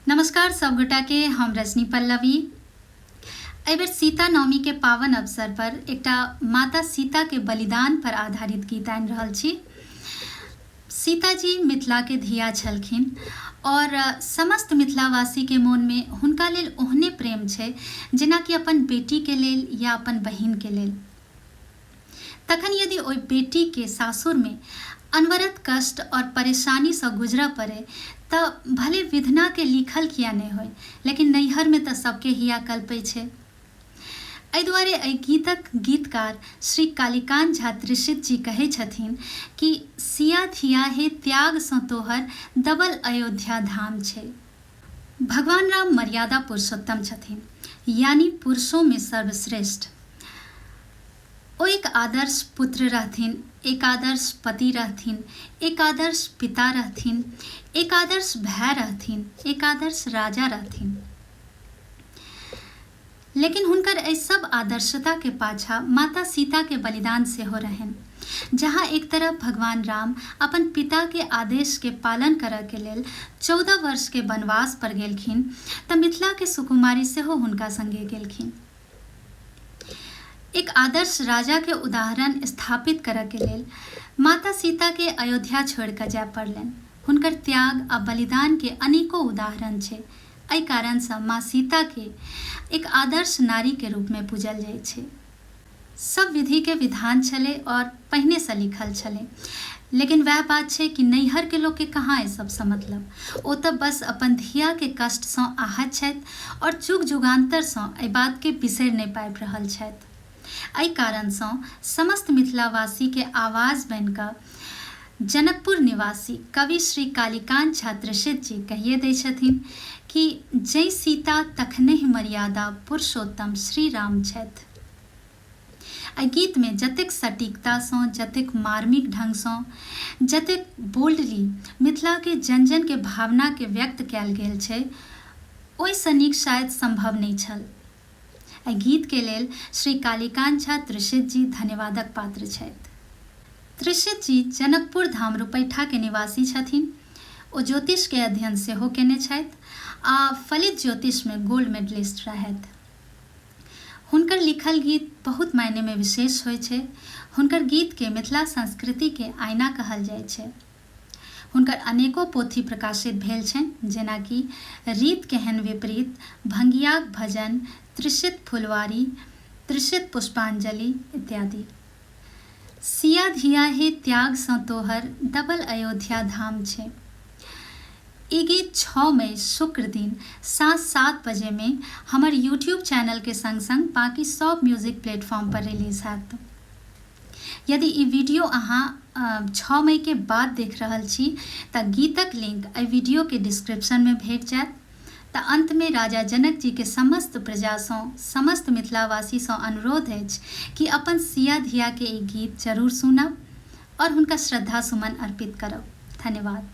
नमस्कार सब गोटा के, हम रजनी पल्लवी। एबर सीता नवमी के पावन अवसर पर एकटा माता सीता के बलिदान पर आधारित गीत आनि रहल छी। सीता जी मिथिला के धिया छलखिन और समस्त मिथिलावासी के मोन में हुनका लेल ओहने प्रेम छै जेना कि अपन बेटी के लेल या अपन बहिन के लेल। तखन यदि ओइ बेटी के सासुर में अनवरत कष्ट और परेशानी से गुजरऽ पड़े तो भले विधना के लिखल किया नहीं होय, लेकिन नैहर में तो सबके हिया कल्पै छै। एहि दुआरे एहि गीतक गीतकार श्री कालीकांत झा त्रिषित जी कहै छथिन कि सिया धिया हे त्याग सँ तोहर दबल अयोध्या धाम छै। भगवान राम मर्यादा पुरुषोत्तम छथिन, यानी पुरुषों में सर्वश्रेष्ठ। ओ एक आदर्श पुत्र रहथिन, एक आदर्श पति रहथिन, एक आदर्श पिता रहथिन, एक आदर्श भाई रहथिन, एक आदर्श राजा रहथिन। लेकिन हुनकर एहि सब आदर्शता के पाछा माता सीता के बलिदान से हो रहन। जहाँ एक तरफ भगवान राम अपन पिता के आदेश के पालन करऽ के लेल 14 वर्ष के वनवास पर गेलखिन, त मिथिला के सुकुमारी सेहो हुनका संगे गेलखिन। एक आदर्श राजा के उदाहरण स्थापित करऽ के लेल माता सीता के अयोध्या छोड़ कऽ जाय पड़लनि। हुनकर त्याग आ बलिदान के अनेकों उदाहरण छै। एहि कारण से माँ सीता के एक आदर्श नारी के रूप में पूजल जाइ छै। सब विधि के विधान छले और पहिने से लिखल छले, लेकिन वह बात छै कि नैहर के लोग के कहाँ सब से मतलब। ओ तो बस अपन धिया के कष्ट से आहत छथि और जुग जुगान्तर से एहि बात के बिसरि नहीं पाबि रहल छथि। एहि कारण से समस्त मिथिलावासी के आवाज बन कऽ जनकपुर निवासी कवि श्री कालीकांत झा त्रिषित जी कहिए दै छथिन कि जय सीता तखनहि मर्यादा पुरुषोत्तम श्री राम छथि। एहि गीत में जतेक सटीकता से, जतेक मार्मिक ढंग से, जतेक बोल्डली मिथिला के जन जन के भावना के व्यक्त कयल गेल छै, ओहिसँ नीक शायद संभव नहीं छल। एहि गीत के लेल श्री कालीकांत झा त्रिषित जी धन्यवादक पात्र छथि। त्रिषित जी जनकपुर धाम रुपैठा के निवासी छथिन। ओ ज्योतिष के अध्ययन सेहो केने छथि आ फलित ज्योतिष में गोल्ड मेडलिस्ट रहथि। हुनकर लिखल गीत बहुत मायने में विशेष होइ छै। हुनकर गीत के मिथिला संस्कृति के आईना कहल जाइ छै। हुनकर अनेकों पोथी प्रकाशित भेल छनि, जेना कि रीत केहन विपरीत, भंगियाक भजन, त्रिषित फुलवारी, त्रिषित पुष्पांजलि इत्यादि। सिया धिया हे त्याग सँ तोहर दबल अयोध्या धाम छै। ई गीत 6 मई शुक्र दिन साँझ 7 बजे में हमर यूट्यूब चैनल के संग संग बाकी सब म्यूजिक प्लेटफॉर्म पर रिलीज हैत। यदि ई वीडियो अहाँ 6 मई के बाद देख रहल छी त गीतक लिंक एहि वीडियो के डिस्क्रिप्शन में भेट जायत। त अंत में राजा जनक जी के समस्त प्रजा सँ, समस्त मिथिलावासी सँ अनुरोध अछि कि अपन सिया धिया के ई गीत जरूर सुनब और हुनका श्रद्धा सुमन अर्पित करब। धन्यवाद।